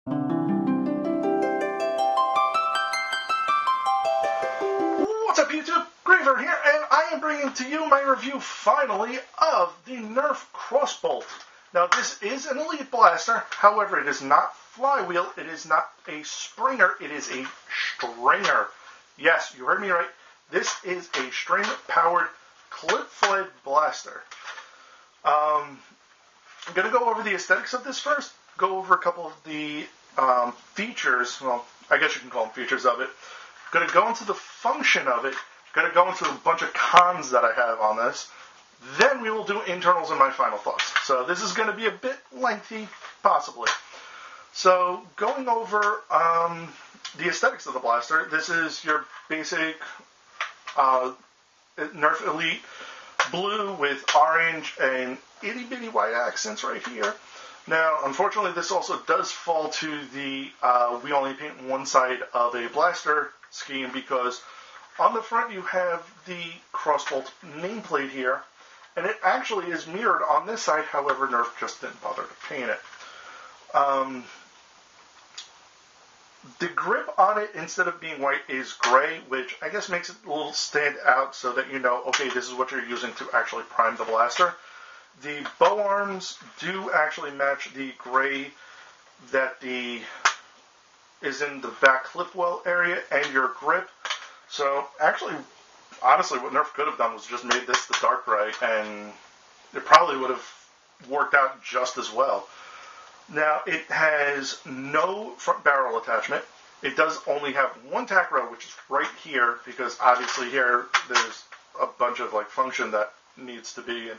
What's up, YouTube? Graver here, and I am bringing to you my review, finally, of the Nerf Crossbolt. Now, this is an Elite Blaster. However, it is not flywheel. It is not a springer. It is a stringer. Yes, you heard me right. This is a string-powered, clip-fed blaster. I'm going to go over the aesthetics of this first. Go over a couple of the features. Well, I guess you can call them features of it. Going to go into the function of it. Going to go into a bunch of cons that I have on this. Then we will do internals and my final thoughts. So this is going to be a bit lengthy, possibly. So going over the aesthetics of the blaster, this is your basic Nerf Elite blue with orange and itty-bitty white accents right here. Now, unfortunately, this also does fall to the we only paint one side of a blaster scheme, because on the front you have the Crossbolt nameplate here, and it actually is mirrored on this side. However, Nerf just didn't bother to paint it. The grip on it, instead of being white, is gray, which I guess makes it a little stand out so that you know, okay, this is what you're using to actually prime the blaster. The bow arms do actually match the gray that is in the back clip well area and your grip. So actually, honestly, what Nerf could have done was just made this the dark gray, and it probably would have worked out just as well. Now, it has no front barrel attachment. It does only have one tack rail, which is right here, because obviously here there's a bunch of function that needs to be in.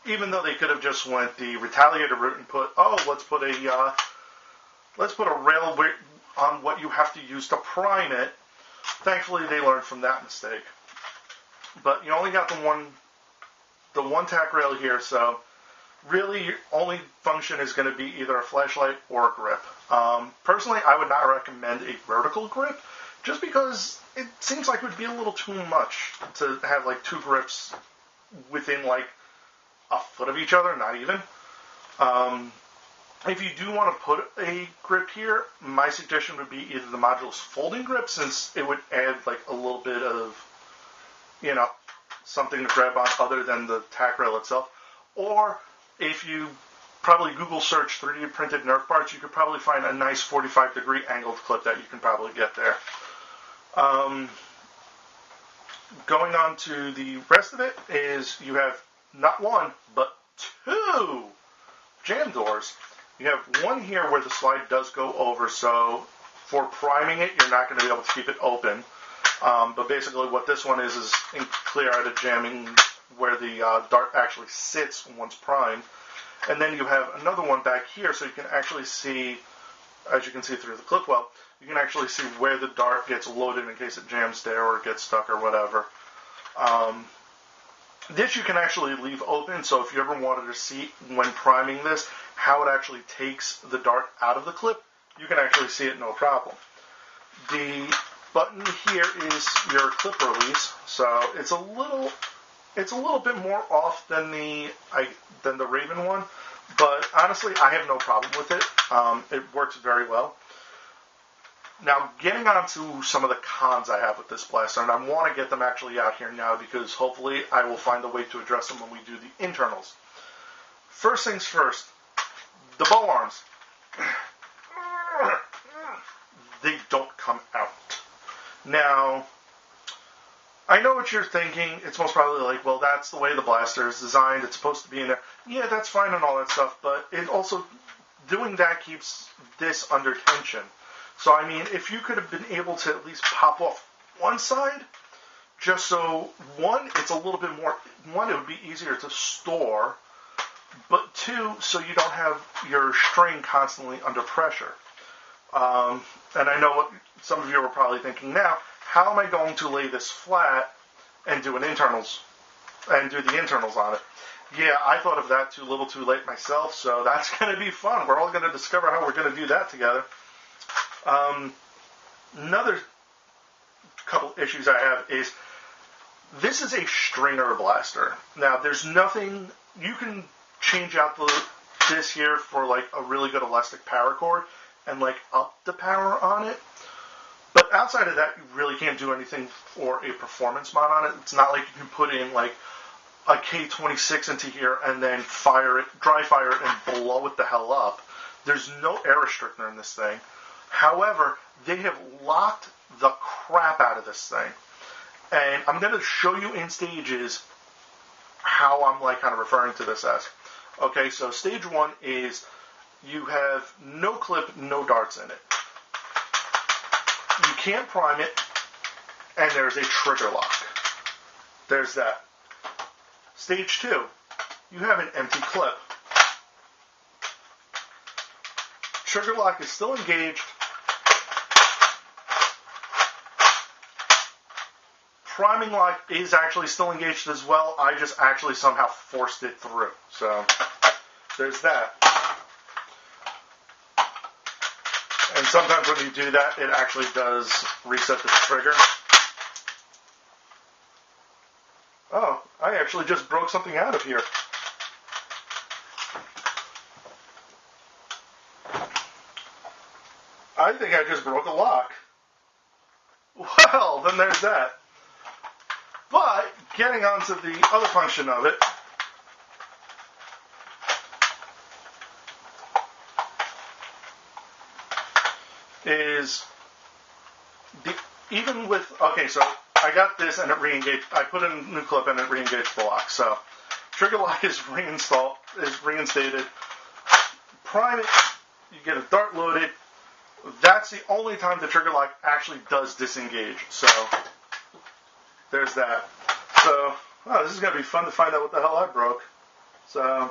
Even though they could have just went the retaliator route and put, let's put a rail on what you have to use to prime it. Thankfully, they learned from that mistake. But you only got the one tack rail here, so really your only function is going to be either a flashlight or a grip. Personally, I would not recommend a vertical grip, just because it seems like it would be a little too much to have two grips within a foot of each other, not even. If you do want to put a grip here, my suggestion would be either the modular's folding grip, since it would add a little bit of, something to grab on other than the tack rail itself. Or if you probably Google search 3D printed Nerf parts, you could probably find a nice 45-degree angled clip that you can probably get there. Going on to the rest of it is you have not one, but two jam doors. You have one here where the slide does go over, so for priming it, you're not going to be able to keep it open. But basically what this one is clear out of jamming where the dart actually sits once primed. And then you have another one back here, so you can actually see, as you can see through the clip well, you can actually see where the dart gets loaded in case it jams there or gets stuck or whatever. This you can actually leave open, so if you ever wanted to see when priming this how it actually takes the dart out of the clip, you can actually see it no problem. The button here is your clip release, so it's a little bit more off than the Raven one, but honestly I have no problem with it. It works very well. Now, getting on to some of the cons I have with this blaster, and I want to get them actually out here now because hopefully I will find a way to address them when we do the internals. First things first, the bow arms. They don't come out. Now, I know what you're thinking. It's most probably well, that's the way the blaster is designed. It's supposed to be in there. Yeah, that's fine and all that stuff, but it also, doing that keeps this under tension. So, I mean, if you could have been able to at least pop off one side, just so, one, it's a little bit more, one, it would be easier to store, but two, so you don't have your string constantly under pressure. And I know what some of you are probably thinking now, how am I going to lay this flat and do the internals on it? Yeah, I thought of that too little too late myself, so that's going to be fun. We're all going to discover how we're going to do that together. Another couple issues I have is this is a stringer blaster. Now, there's nothing, you can change out this here for a really good elastic paracord, and like up the power on it. But outside of that, you really can't do anything for a performance mod on it. It's not like you can put in like a K26 into here and then fire it, dry fire it, and blow it the hell up. There's no air restrictor in this thing. However, they have locked the crap out of this thing. And I'm going to show you in stages how I'm like kind of referring to this as. Okay, so stage 1 is you have no clip, no darts in it. You can't prime it, and there's a trigger lock. There's that. Stage 2, you have an empty clip. Trigger lock is still engaged. Priming lock is actually still engaged as well. I just actually somehow forced it through. So, there's that. And sometimes when you do that, it actually does reset the trigger. Oh, I actually just broke something out of here. I think I just broke a lock. Well, then there's that. But, getting on to the other function of it, is, even with, okay, so I got this and it re-engaged, I put in a new clip and it re-engaged the lock. So, trigger lock is reinstated. Prime it, you get a dart loaded. That's the only time the trigger lock actually does disengage. So, there's that. So, oh, this is going to be fun to find out what the hell I broke. So,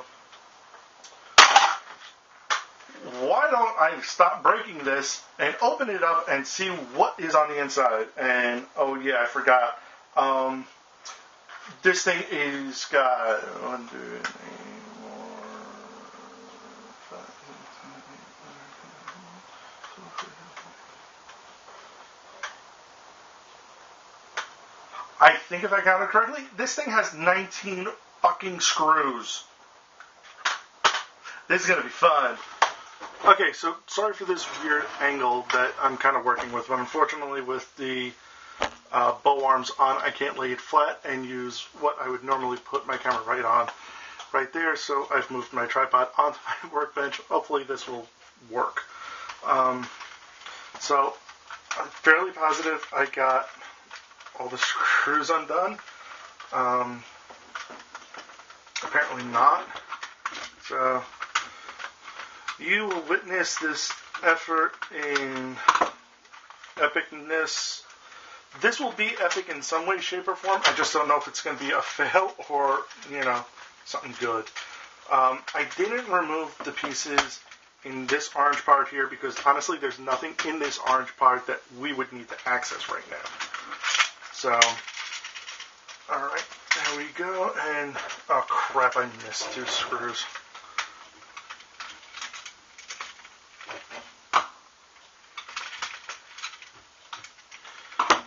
why don't I stop breaking this and open it up and see what is on the inside? And, oh yeah, I forgot. This thing is got 1, 2, 3, 4, 5, 6, 7, 8, 9, 10. I think if I counted correctly, this thing has 19 fucking screws. This is going to be fun. Okay, so sorry for this weird angle that I'm kind of working with, but unfortunately with the bow arms on, I can't lay it flat and use what I would normally put my camera right on, right there, so I've moved my tripod onto my workbench. Hopefully this will work. So I'm fairly positive I got all the screws undone. Apparently not. So you will witness this effort in epicness. This will be epic in some way, shape, or form. I just don't know if it's going to be a fail or, something good. I didn't remove the pieces in this orange part here because, honestly, there's nothing in this orange part that we would need to access right now. So, alright, there we go. And, oh crap, I missed 2 screws.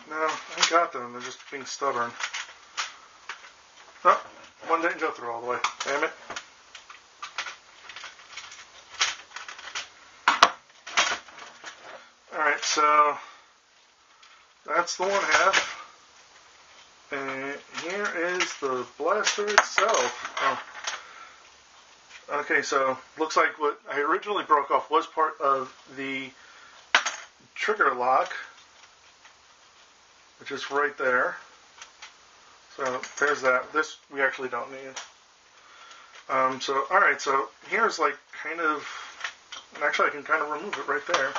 No, I got them. They're just being stubborn. Oh, one didn't go through all the way. Damn it. Alright, so that's the one half. And here is the blaster itself. Oh. Okay, so looks like what I originally broke off was part of the trigger lock, which is right there. So there's that. This we actually don't need. Alright, so here's like kind of, and actually I can kind of remove it right there.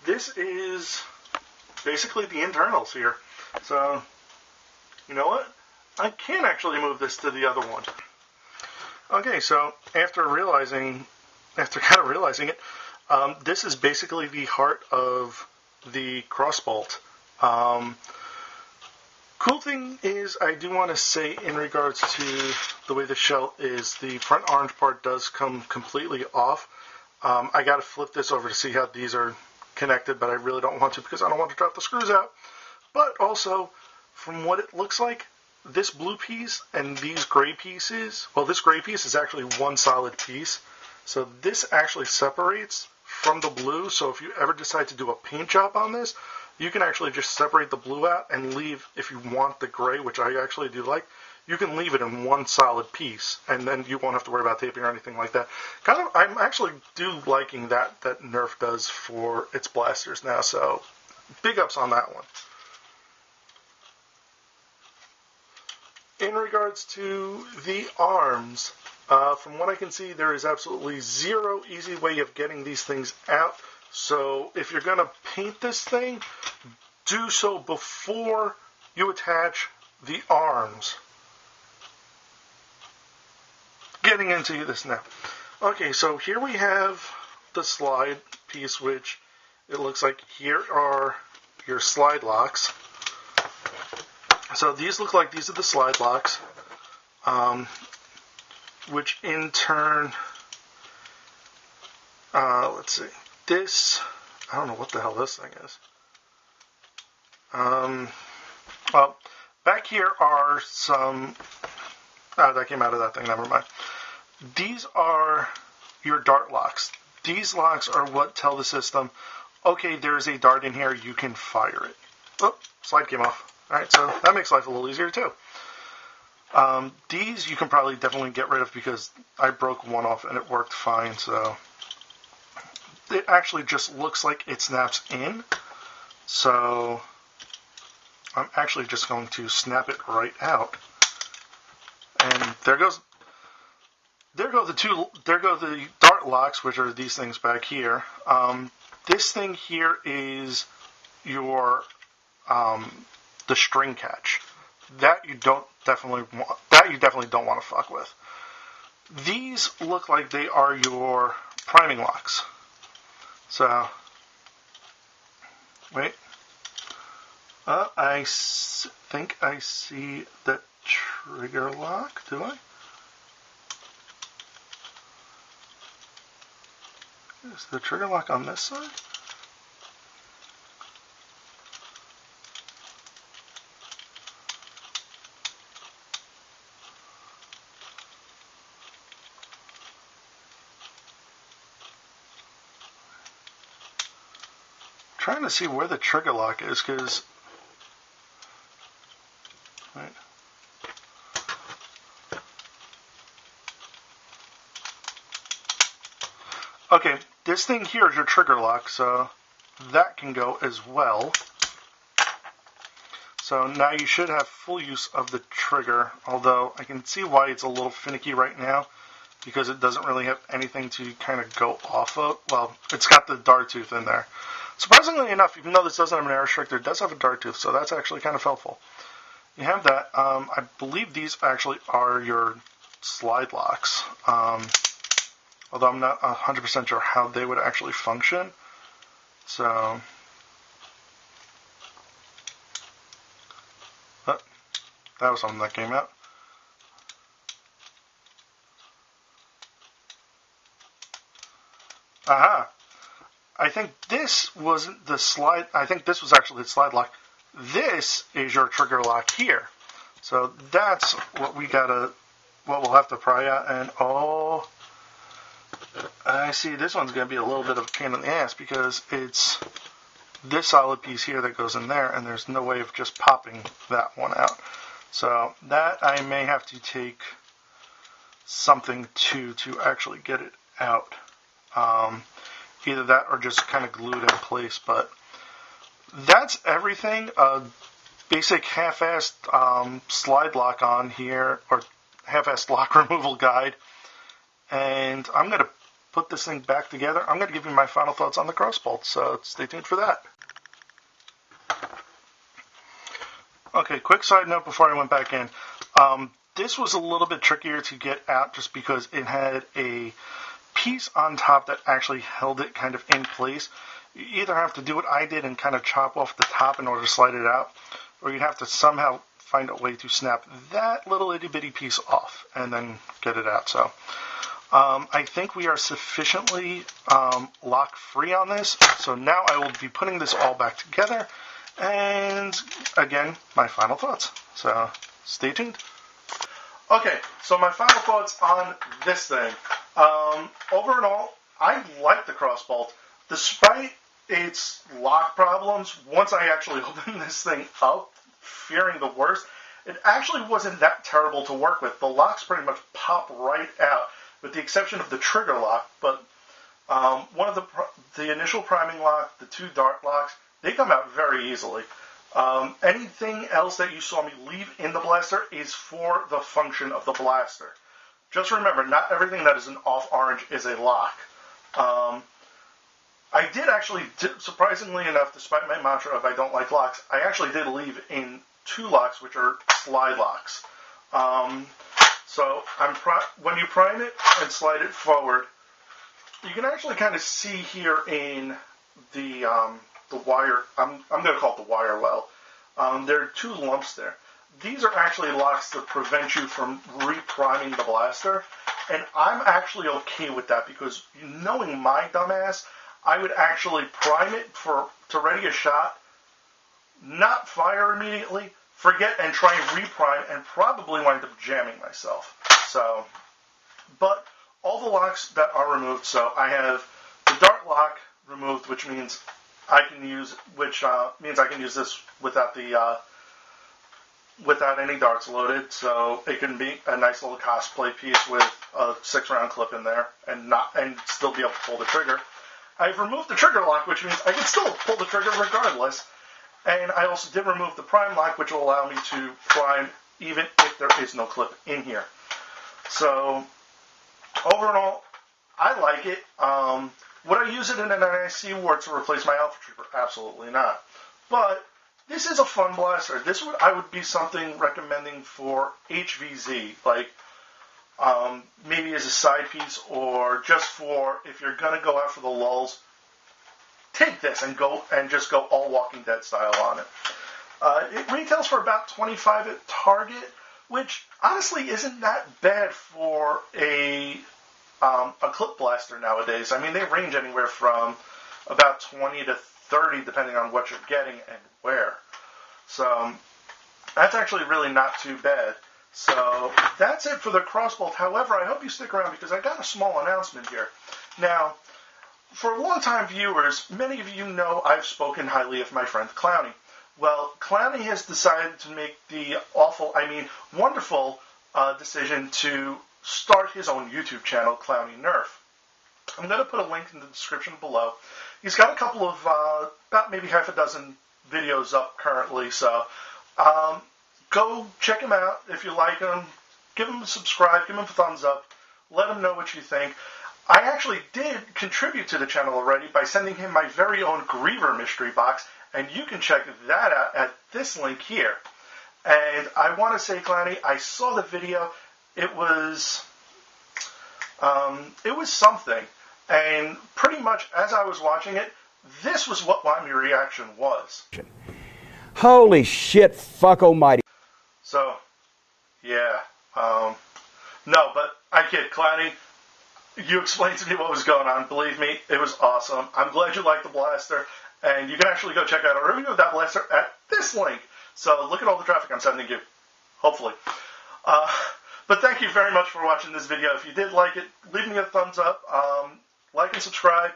This is basically the internals here. So, you know what? I can actually move this to the other one. Okay, so after kind of realizing it, this is basically the heart of the Crossbolt. Cool thing is, I do want to say in regards to the way the shell is, the front orange part does come completely off. I got to flip this over to see how these are connected, but I really don't want to because I don't want to drop the screws out. But also, from what it looks like, this blue piece and these gray pieces, well, this gray piece is actually one solid piece. So this actually separates from the blue, so if you ever decide to do a paint job on this, you can actually just separate the blue out and leave, if you want the gray, which I actually do like, you can leave it in one solid piece, and then you won't have to worry about taping or anything like that. I'm actually liking that Nerf does for its blasters now, so big ups on that one. In regards to the arms, from what I can see, there is absolutely zero easy way of getting these things out. So if you're going to paint this thing, do so before you attach the arms. Getting into this now. Okay, so here we have the slide piece, which it looks like here are your slide locks. So these look like these are the slide locks, which in turn, let's see, this, I don't know what the hell this thing is. Well, back here are some, that came out of that thing, never mind. These are your dart locks. These locks are what tell the system, okay, there's a dart in here, you can fire it. Oh, slide came off. Alright, so that makes life a little easier too. These you can probably definitely get rid of because I broke one off and it worked fine, so it actually just looks like it snaps in. So I'm actually just going to snap it right out. And there go the dart locks, which are these things back here. This thing here is your the string catch. That you definitely don't want to fuck with. These look like they are your priming locks. So, wait. I think I see the trigger lock. Do I? Is the trigger lock on this side? Trying to see where the trigger lock is, because right. Okay, this thing here is your trigger lock, so that can go as well. So now you should have full use of the trigger, although I can see why it's a little finicky right now, because it doesn't really have anything to kind of go off of. Well, it's got the dart tooth in there. Surprisingly enough, even though this doesn't have an air restrictor, it does have a dart tooth, so that's actually kind of helpful. You have that. I believe these actually are your slide locks, although I'm not 100% sure how they would actually function. So, that was something that came out. Aha! I think this wasn't the slide. I think this was actually the slide lock. This is your trigger lock here. So that's what we'll have to pry out. And oh, I see this one's going to be a little bit of a pain in the ass because it's this solid piece here that goes in there, and there's no way of just popping that one out. So that I may have to take something to actually get it out. Either that or just kind of glued in place. But that's everything. Basic half-assed slide lock on here, or half-assed lock removal guide. And I'm going to put this thing back together. I'm going to give you my final thoughts on the Crossbolt, so stay tuned for that. Okay, quick side note before I went back in. This was a little bit trickier to get out just because it had a piece on top that actually held it kind of in place. You either have to do what I did and kind of chop off the top in order to slide it out, or you'd have to somehow find a way to snap that little itty bitty piece off and then get it out. So I think we are sufficiently lock free on this. So now I will be putting this all back together, and again, my final thoughts. So stay tuned. Okay, so my final thoughts on this thing. Over and all, I like the Crossbolt. Despite its lock problems, once I actually opened this thing up, fearing the worst, it actually wasn't that terrible to work with. The locks pretty much pop right out, with the exception of the trigger lock. But one of the initial priming lock, the 2 dart locks, they come out very easily. Anything else that you saw me leave in the blaster is for the function of the blaster. Just remember, not everything that is an off orange is a lock. I did actually, surprisingly enough, despite my mantra of I don't like locks, I actually did leave in 2 locks, which are slide locks. So when you prime it and slide it forward, you can actually kind of see here in the wire. I'm going to call it the wire well. There are 2 lumps there. These are actually locks that prevent you from repriming the blaster, and I'm actually okay with that because, knowing my dumbass, I would actually prime it to ready a shot, not fire immediately, forget and try and reprime, and probably wind up jamming myself. So, but all the locks that are removed. So I have the dart lock removed, which means I can use this without without any darts loaded. So it can be a nice little cosplay piece with a 6-round clip in there, and still be able to pull the trigger. I've removed the trigger lock, which means I can still pull the trigger regardless. And I also did remove the prime lock, which will allow me to prime even if there is no clip in here. So, overall, I like it. Would I use it in an NIC ward to replace my Alpha Trooper? Absolutely not. But this is a fun blaster. I would be something recommending for HVZ, like maybe as a side piece, or just for if you're going to go out for the lulls, take this and just go all Walking Dead style on it. It retails for about $25 at Target, which honestly isn't that bad for a clip blaster nowadays. I mean, they range anywhere from about 20 to 30 depending on what you're getting and where. So that's actually really not too bad. So that's it for the Crossbolt. However, I hope you stick around because I got a small announcement here. Now, for long-time viewers, many of you know I've spoken highly of my friend Clownie. Well, Clownie has decided to make the wonderful decision to start his own YouTube channel, Clownie Nerf. I'm going to put a link in the description below. He's got a couple of, about maybe half a dozen videos up currently, so go check him out if you like him. Give him a subscribe, give him a thumbs up, let him know what you think. I actually did contribute to the channel already by sending him my very own Griever mystery box, and you can check that out at this link here. And I want to say, Clownie, I saw the video. It was something. And pretty much as I was watching it, this was what my reaction was. Holy shit, fuck almighty. So, yeah. No, but I kid, Clownie. You explained to me what was going on. Believe me, it was awesome. I'm glad you liked the blaster. And you can actually go check out a review of that blaster at this link. So look at all the traffic I'm sending you. Hopefully. But thank you very much for watching this video. If you did like it, leave me a thumbs up. Like and subscribe.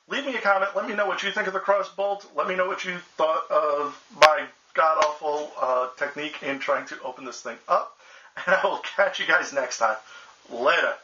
Leave me a comment. Let me know what you think of the Crossbolt. Let me know what you thought of my god-awful technique in trying to open this thing up. And I will catch you guys next time. Later.